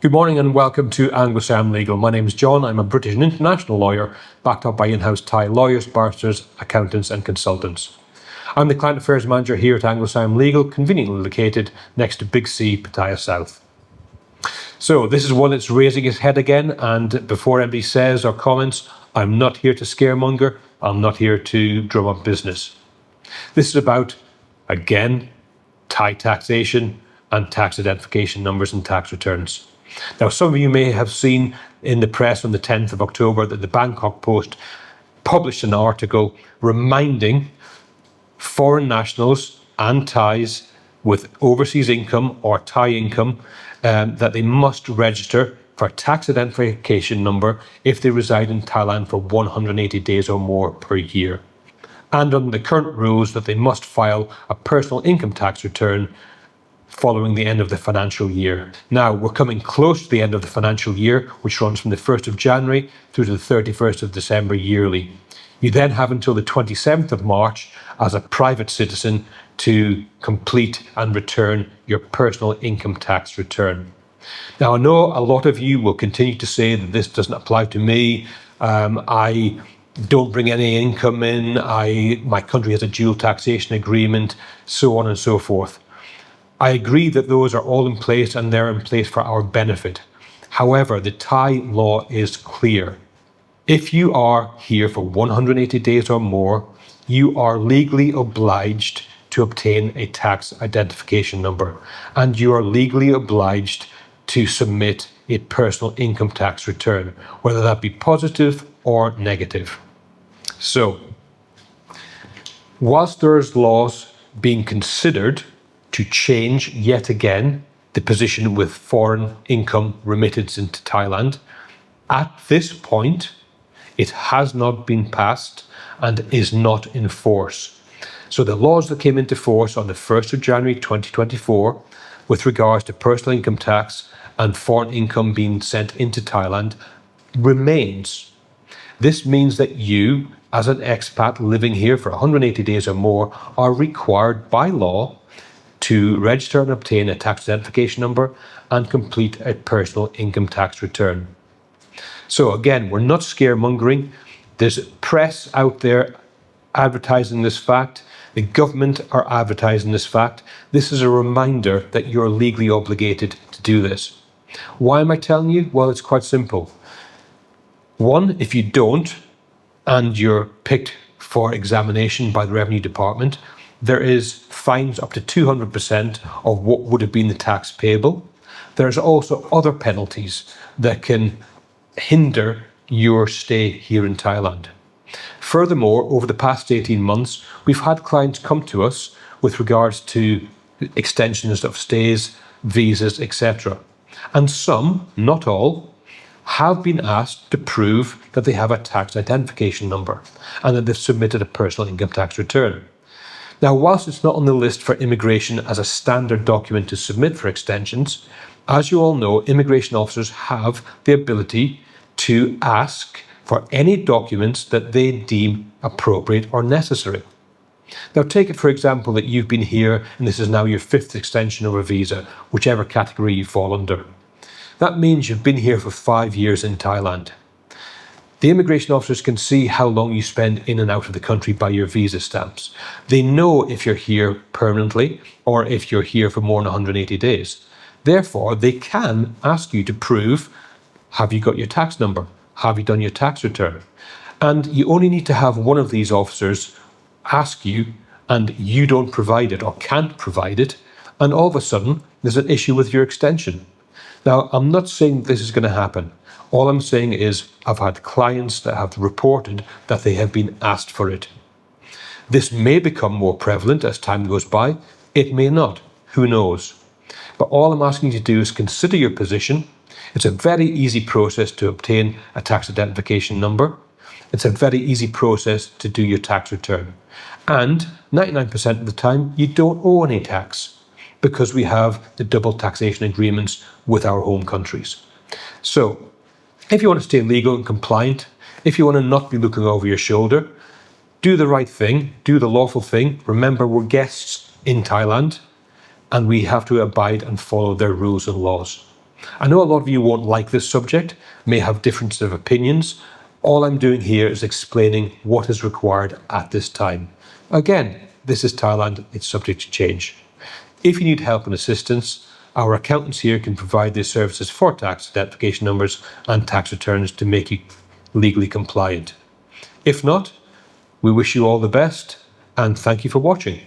Good morning and welcome to Anglo Siam Legal. My name is John. I'm a British and international lawyer backed up by in-house Thai lawyers, barristers, accountants and consultants. I'm the Client Affairs Manager here at Anglo Siam Legal, conveniently located next to Big C, Pattaya South. So this is one that's raising its head again, and before anybody says or comments, I'm not here to scaremonger, I'm not here to drum up business. This is about, again, Thai taxation and tax identification numbers and tax returns. Now, some of you may have seen in the press on the 10th of October that the Bangkok Post published an article reminding foreign nationals and Thais with overseas income or Thai income that they must register for a tax identification number if they reside in Thailand for 180 days or more per year. And under the current rules that they must file a personal income tax return following the end of the financial year. Now, we're coming close to the end of the financial year, which runs from the 1st of January through to the 31st of December yearly. You then have until the 27th of March as a private citizen to complete and return your personal income tax return. Now, I know a lot of you will continue to say that this doesn't apply to me. I don't bring any income in. My country has a dual taxation agreement, so on and so forth. I agree that those are all in place and they're in place for our benefit. However, the Thai law is clear. If you are here for 180 days or more, you are legally obliged to obtain a tax identification number, and you are legally obliged to submit a personal income tax return, whether that be positive or negative. So, whilst there's laws being considered to change yet again the position with foreign income remittance into Thailand, at this point, it has not been passed and is not in force. So the laws that came into force on the 1st of January 2024 with regards to personal income tax and foreign income being sent into Thailand remains. This means that you, as an expat living here for 180 days or more, are required by law to register and obtain a tax identification number and complete a personal income tax return. So again, we're not scaremongering. There's press out there advertising this fact. The government are advertising this fact. This is a reminder that you're legally obligated to do this. Why am I telling you? Well, it's quite simple. One, if you don't, and you're picked for examination by the Revenue Department, there is fines up to 200% of what would have been the tax payable. There's also other penalties that can hinder your stay here in Thailand. Furthermore, over the past 18 months, we've had clients come to us with regards to extensions of stays, visas, etc. And some, not all, have been asked to prove that they have a tax identification number and that they've submitted a personal income tax return. Now, whilst it's not on the list for immigration as a standard document to submit for extensions, as you all know, immigration officers have the ability to ask for any documents that they deem appropriate or necessary. Now, take it for example that you've been here and this is now your 5th extension of a visa, whichever category you fall under. That means you've been here for 5 years in Thailand. The immigration officers can see how long you spend in and out of the country by your visa stamps. They know if you're here permanently or if you're here for more than 180 days. Therefore, they can ask you to prove, have you got your tax number? Have you done your tax return? And you only need to have one of these officers ask you and you don't provide it or can't provide it, and all of a sudden there's an issue with your extension. Now, I'm not saying this is going to happen. All I'm saying is I've had clients that have reported that they have been asked for it. This may become more prevalent as time goes by. It may not. Who knows? But all I'm asking you to do is consider your position. It's a very easy process to obtain a tax identification number. It's a very easy process to do your tax return. And 99% of the time, you don't owe any tax because we have the double taxation agreements with our home countries. So, if you want to stay legal and compliant, if you want to not be looking over your shoulder, do the right thing, do the lawful thing. Remember, we're guests in Thailand and we have to abide and follow their rules and laws. I know a lot of you won't like this subject, may have differences of opinions. All I'm doing here is explaining what is required at this time. Again, this is Thailand, it's subject to change. If you need help and assistance, our accountants here can provide their services for tax identification numbers and tax returns to make you legally compliant. If not, we wish you all the best and thank you for watching.